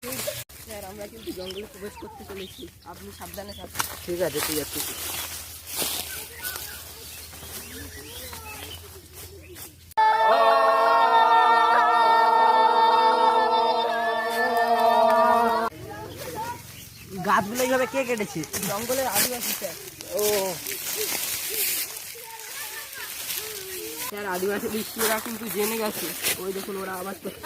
Sir আমরা কিন্তু জঙ্গলে প্রবেশ করতে চলেছি, আপনি সাবধানে থাকুন। ঠিক আছে ঠিক আছে। গাছগুলো এইভাবে কে কেটেছে? জঙ্গলের আদিবাসী স্যার। ও স্যার আদিবাসী ওরা কিন্তু জেনে গেছে, ওই দেখুন ওরা আবার করছে।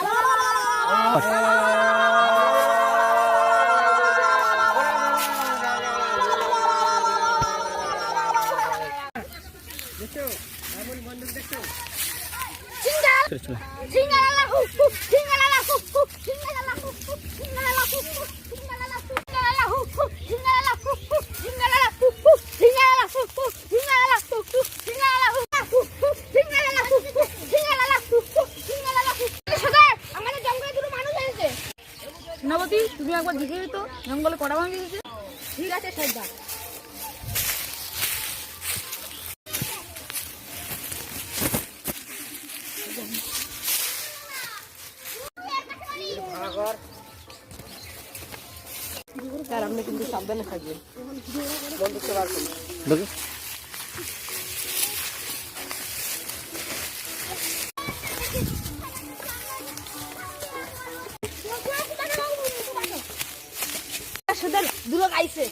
দেখছো এমন বন্ধু দেখছো? নবতী, তুমি একবার দেখে তো জঙ্গলে কড়া ভাঙে গেছে। ঠিক আছে সর্দার। স্যার আপনি কিন্তু সাবধানে থাকবেন, বন্ধুত্ব বার করুন। দুলো গাইছে।